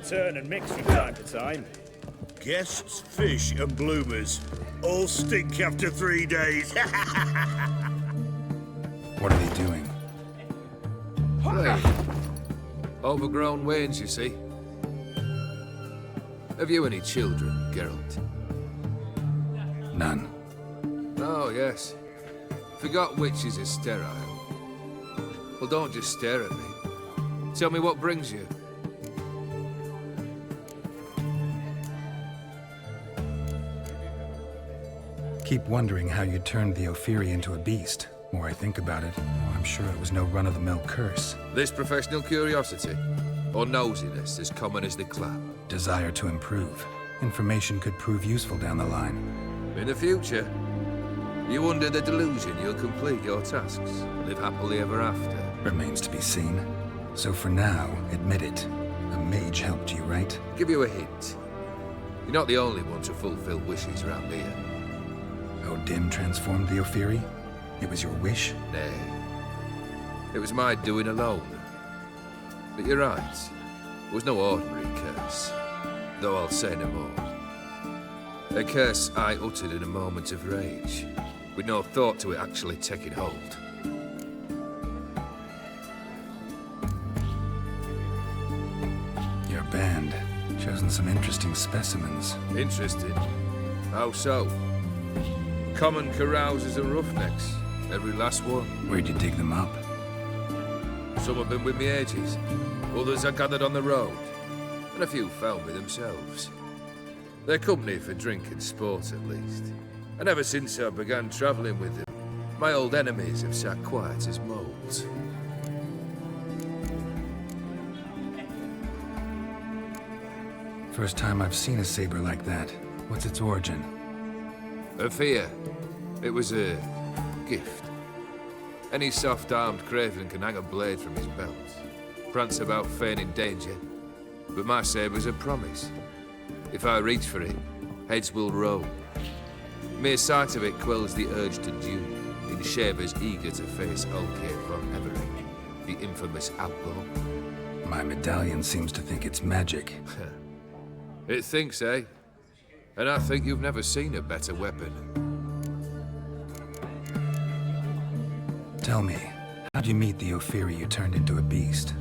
turn and mix from time to time. Guests, fish, and bloomers. All stink after 3 days. What are they doing? Hey. Overgrown wains, you see. Have you any children, Geralt? None. Oh, yes. Forgot witches are sterile. Well, don't just stare at me. Tell me what brings you. Keep wondering how you turned the Ophiri into a beast. The more I think about it, the more I'm sure it was no run-of-the-mill curse. This professional curiosity? Or nosiness as common as the clap? Desire to improve. Information could prove useful down the line. In the future, you under the delusion you'll complete your tasks, live happily ever after. Remains to be seen. So for now, admit it. A mage helped you, right? Give you a hint. You're not the only one to fulfill wishes around here. Odin transformed the Ophiri? It was your wish? Nay. It was my doing alone. But you're right. It was no ordinary curse. Though I'll say no more. A curse I uttered in a moment of rage, with no thought to it actually taking hold. Your band. Chosen some interesting specimens. Interesting. How so? Common carousers and roughnecks. Every last one. Where'd you dig them up? Some have been with me ages. Others I gathered on the road. And a few found me themselves. They're company for drink and sport, at least. And ever since I began travelling with them, my old enemies have sat quiet as moles. First time I've seen a saber like that. What's its origin? A fear. It was a gift. Any soft-armed craven can hang a blade from his belt, prance about feigning danger, but my saber's a promise. If I reach for it, heads will roll. Mere sight of it quells the urge to duel, in shavers eager to face Olkir von Evering, the infamous outlaw. My medallion seems to think it's magic. It thinks, eh? And I think you've never seen a better weapon. Tell me, how'd you meet the Ophiri you turned into a beast?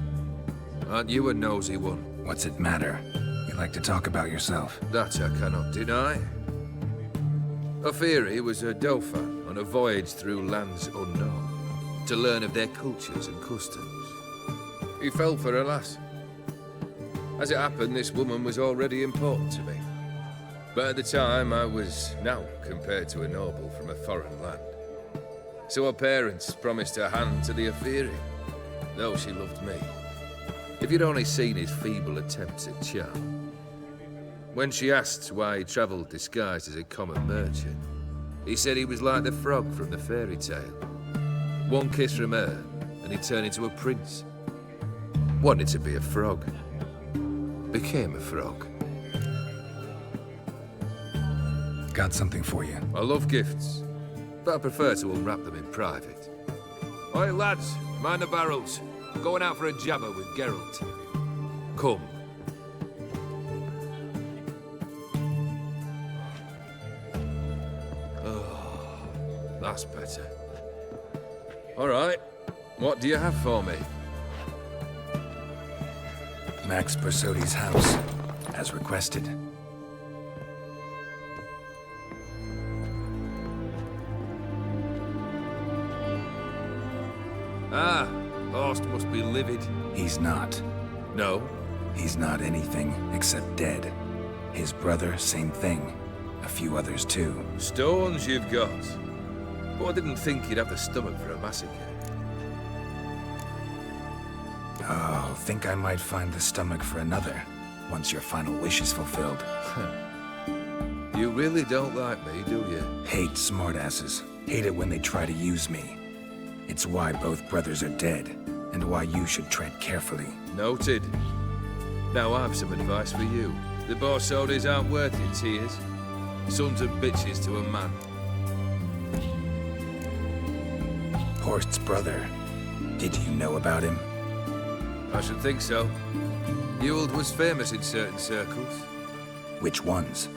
Aren't you a nosy one? What's it matter? You like to talk about yourself. That I cannot deny. Ophiri was a Dauphin on a voyage through lands unknown, to learn of their cultures and customs. He fell for a lass. As it happened, this woman was already important to me. But at the time, I was now compared to a noble from a foreign land. So her parents promised her hand to the Ophiri, though she loved me. If you'd only seen his feeble attempts at charm. When she asked why he travelled disguised as a common merchant, he said he was like the frog from the fairy tale. One kiss from her, and he turned into a prince. Wanted to be a frog. Became a frog. Got something for you. I love gifts, but I prefer to unwrap them in private. Oi, lads, mind the barrels. Going out for a jabber with Geralt. Come. Oh, that's better. All right, what do you have for me? Max Bersodi's house, as requested. Ah, Horst must be livid. He's not. No? He's not anything except dead. His brother, same thing. A few others too. Stones you've got. But I didn't think you'd have the stomach for a massacre. Oh, think I might find the stomach for another, once your final wish is fulfilled. You really don't like me, do you? Hate smartasses. Hate it when they try to use me. It's why both brothers are dead, and why you should tread carefully. Noted. Now I've some advice for you. The Borsodis aren't worth your tears. Sons of bitches to a man. Horst's brother. Did you know about him? I should think so. Ewald was famous in certain circles. Which ones?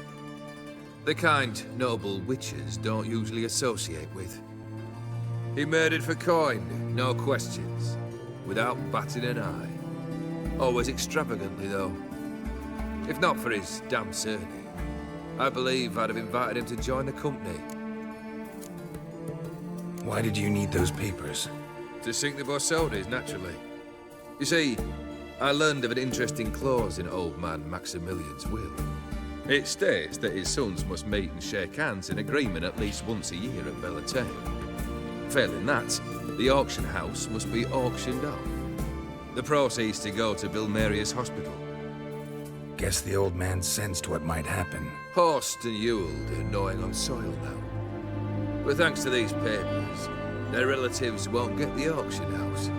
The kind noble witches don't usually associate with. He murdered for coin, no questions, without batting an eye. Always extravagantly, though. If not for his damn surname, I believe I'd have invited him to join the company. Why did you need those papers? To sink the Borsodis, naturally. You see, I learned of an interesting clause in old man Maximilian's will. It states that his sons must meet and shake hands in agreement at least once a year at Bellatane. Failing that, the auction house must be auctioned off. The proceeds to go to Bilmeria's hospital. Guess the old man sensed what might happen. Horst and Ewald are gnawing on soil now. But thanks to these papers, their relatives won't get the auction house.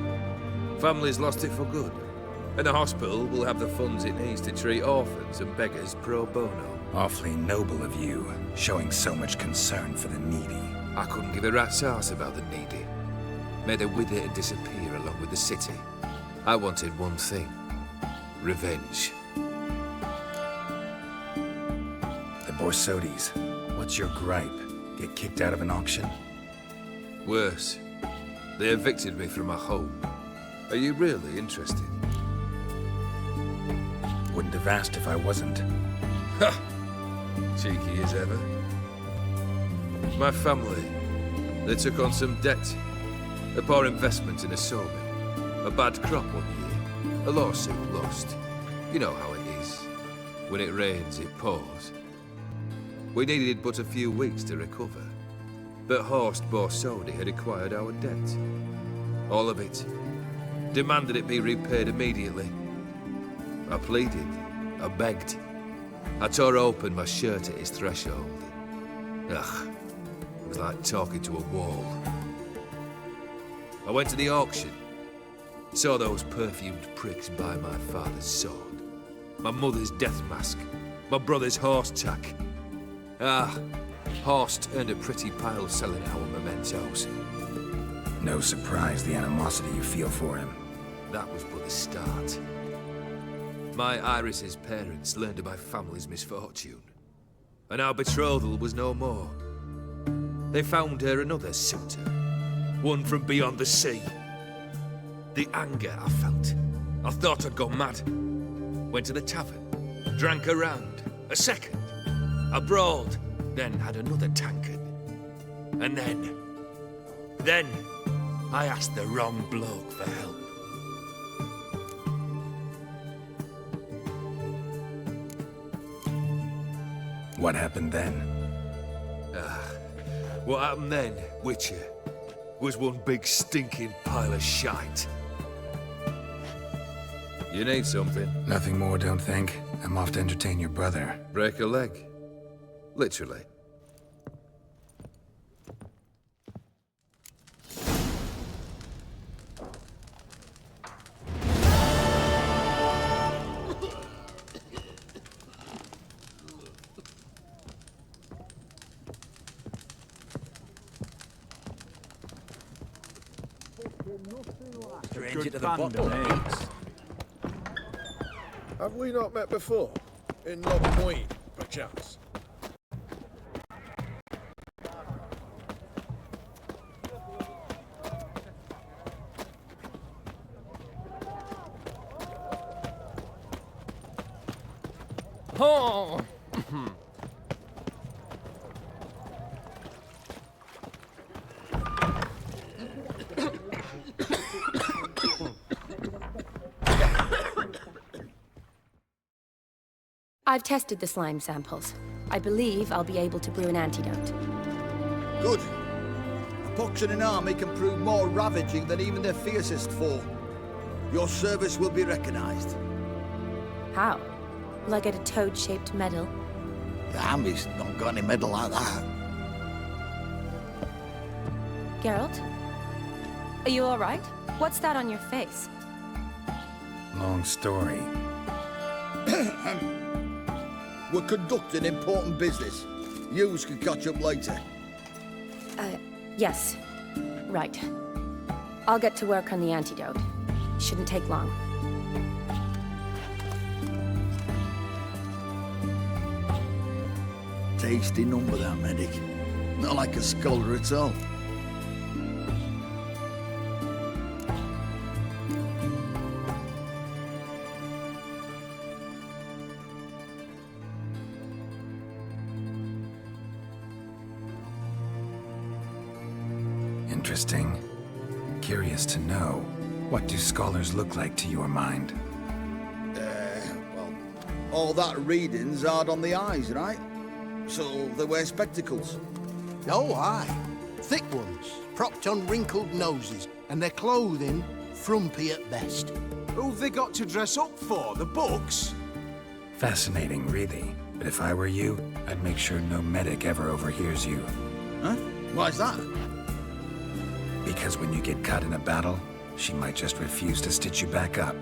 Families lost it for good, and the hospital will have the funds it needs to treat orphans and beggars pro bono. Awfully noble of you, showing so much concern for the needy. I couldn't give a rat's ass about the needy. May they wither and disappear along with the city. I wanted one thing. Revenge. The Borsodis, what's your gripe? Get kicked out of an auction? Worse. They evicted me from my home. Are you really interested? Wouldn't have asked if I wasn't. Ha! Cheeky as ever. My family, they took on some debt. A poor investment in a sawmill. A bad crop one year. A lawsuit lost. You know how it is. When it rains, it pours. We needed but a few weeks to recover. But Horst Borsodi had acquired our debt. All of it. Demanded it be repaid immediately. I pleaded. I begged. I tore open my shirt at his threshold. Ugh. It was like talking to a wall. I went to the auction. Saw those perfumed pricks buy my father's sword. My mother's death mask. My brother's horse tack. Ah, Horst earned a pretty pile selling our mementos. No surprise the animosity you feel for him. That was but the start. My Iris's parents learned of my family's misfortune. And our betrothal was no more. They found her another suitor. One from beyond the sea. The anger I felt. I thought I'd gone mad. Went to the tavern. Drank a round. A second. Abroad. Then had another tankard. And then I asked the wrong bloke for help. What happened then? What happened then, Witcher, was one big stinking pile of shite. You need something? Nothing more, don't think. I'm off to entertain your brother. Break a leg. Literally. Stranger to the bottom, eh? Have we not met before? In Loch Moyne, perchance? Oh! I've tested the slime samples. I believe I'll be able to brew an antidote. Good. A pox in an army can prove more ravaging than even their fiercest foe. Your service will be recognized. How? Will I get a toad-shaped medal? The army's not got any medal like that. Geralt? Are you all right? What's that on your face? Long story. We're conducting important business. Yous can catch up later. Yes. Right. I'll get to work on the antidote. Shouldn't take long. Tasty number, that medic. Not like a scholar at all. Interesting. Curious to know, what do scholars look like to your mind? Well, all that reading's hard on the eyes, right? So they wear spectacles. Oh, aye. Thick ones, propped on wrinkled noses, and their clothing frumpy at best. Who've they got to dress up for? The books? Fascinating, really. But if I were you, I'd make sure no medic ever overhears you. Huh? Why's that? Because when you get caught in a battle, she might just refuse to stitch you back up.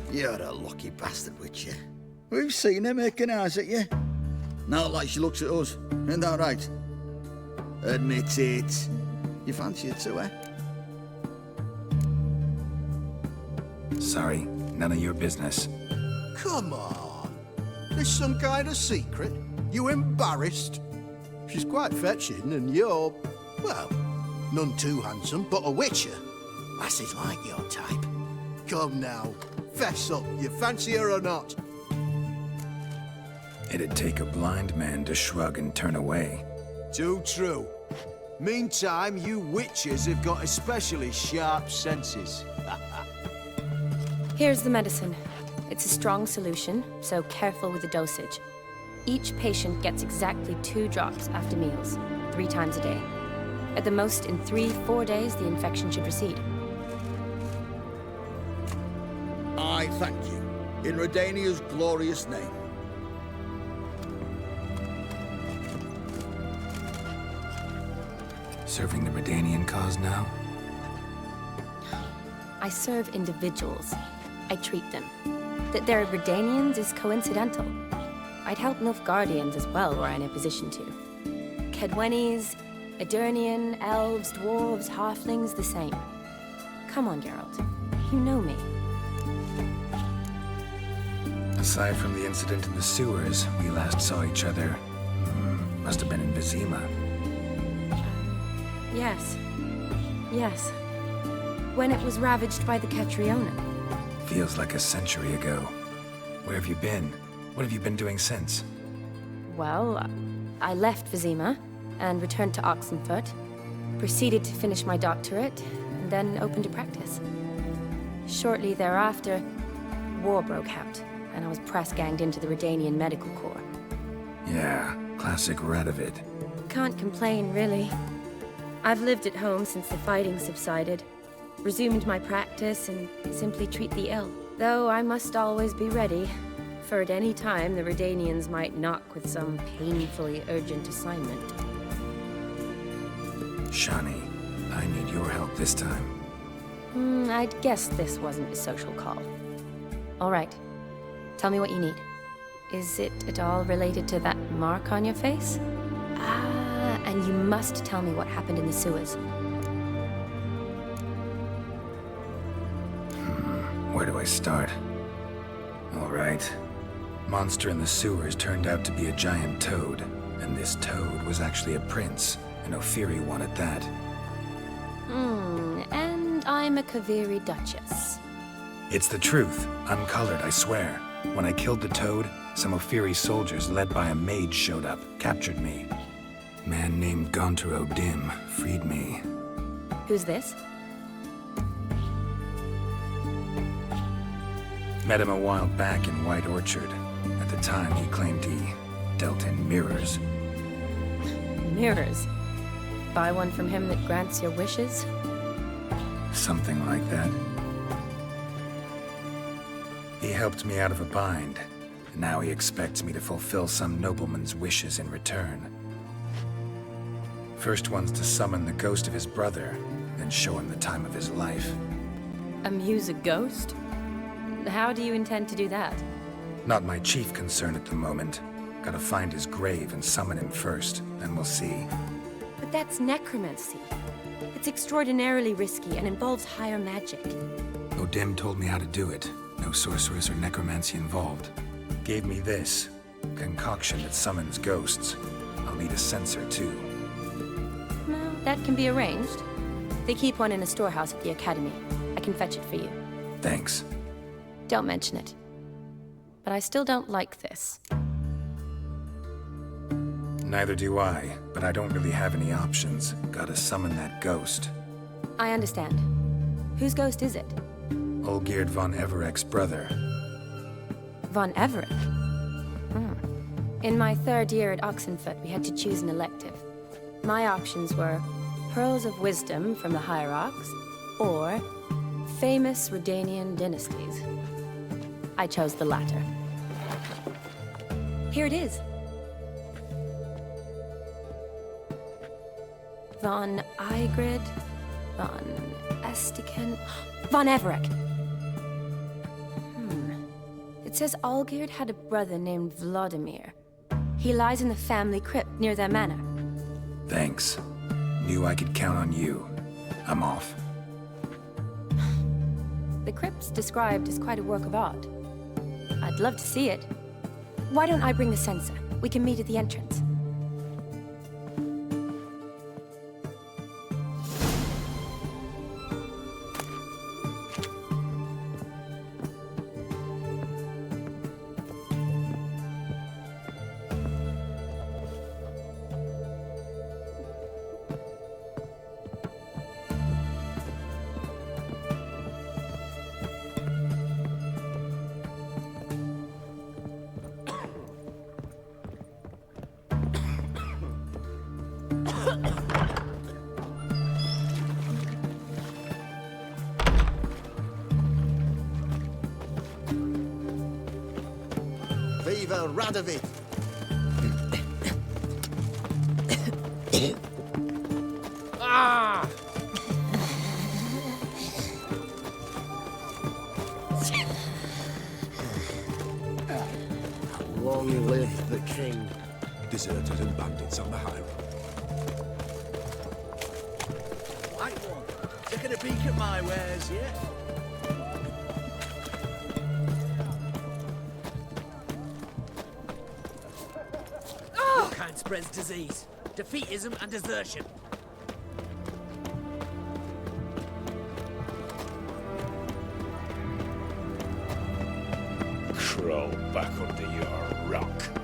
You're a lucky bastard, Witcher. We've seen her making eyes at you. Not like she looks at us. Ain't that right? Admit it. You fancy her too, eh? Sorry, none of your business. Come on. There's some kind of secret. You embarrassed? She's quite fetching, and you're, well, none too handsome, but a witcher. Lasses like your type. Come now, fess up. You fancy her or not? It'd take a blind man to shrug and turn away. Too true. Meantime, you witches have got especially sharp senses. Here's the medicine. It's a strong solution, so careful with the dosage. Each patient gets exactly 2 drops after meals, 3 times a day. At the most, in 3-4 days, the infection should recede. I thank you. In Redania's glorious name. Serving the Redanian cause now? I serve individuals. I treat them. That they're Redanians is coincidental. I'd help Nilfgaardians as well were I in a position to. Kedwenis, Edirnian, elves, dwarves, halflings, the same. Come on, Geralt. You know me. Aside from the incident in the sewers, we last saw each other. Must have been in Vizima. Yes. Yes. When it was ravaged by the Catriona. Feels like a century ago. Where have you been? What have you been doing since? Well, I left Vizima and returned to Oxenfurt, proceeded to finish my doctorate, and then opened a practice. Shortly thereafter, war broke out, and I was press-ganged into the Redanian Medical Corps. Yeah, classic Radovid. Can't complain, really. I've lived at home since the fighting subsided, resumed my practice, and simply treat the ill. Though I must always be ready, for at any time the Redanians might knock with some painfully urgent assignment. Shani, I need your help this time. I'd guess this wasn't a social call. All right. Tell me what you need. Is it at all related to that mark on your face? Ah, and you must tell me what happened in the sewers. Where do I start? All right. Monster in the sewers turned out to be a giant toad, and this toad was actually a prince, an Ophiri one at that. And I'm a Kaviri Duchess. It's the truth, uncolored, I swear. When I killed the toad, some Ophiri soldiers led by a mage showed up, captured me. Man named Gaunter O'Dim freed me. Who's this? Met him a while back in White Orchard. At the time, he claimed he dealt in mirrors. Mirrors. Buy one from him that grants your wishes? Something like that. He helped me out of a bind. And now he expects me to fulfill some nobleman's wishes in return. First one's to summon the ghost of his brother, then show him the time of his life. Amuse a ghost? How do you intend to do that? Not my chief concern at the moment. Gotta find his grave and summon him first, then we'll see. But that's necromancy. It's extraordinarily risky and involves higher magic. O'Dim told me how to do it. No sorceress or necromancy involved. Gave me this. concoction that summons ghosts. I'll need a sensor, too. No, that can be arranged. They keep one in a storehouse at the Academy. I can fetch it for you. Thanks. Don't mention it. But I still don't like this. Neither do I, but I don't really have any options. Gotta summon that ghost. I understand. Whose ghost is it? Olgierd von Everek's brother. Von Everett? In my third year at Oxenfoot, we had to choose an elective. My options were Pearls of Wisdom from the Hierarchs, or famous Redanian dynasties. I chose the latter. Here it is. Von Igrid, Von Estiken, Von Everek. It says Olgierd had a brother named Vladimir. He lies in the family crypt near their manor. Thanks. Knew I could count on you. I'm off. The crypt's described as quite a work of art. I'd love to see it. Why don't I bring the sensor? We can meet at the entrance. Viva Radovid! Ah! Long live the king. Deserters and bandits on the high road. Right one. Taking a peek at my wares, yeah? Your kind spreads disease, defeatism and desertion. Crawl back under your rock.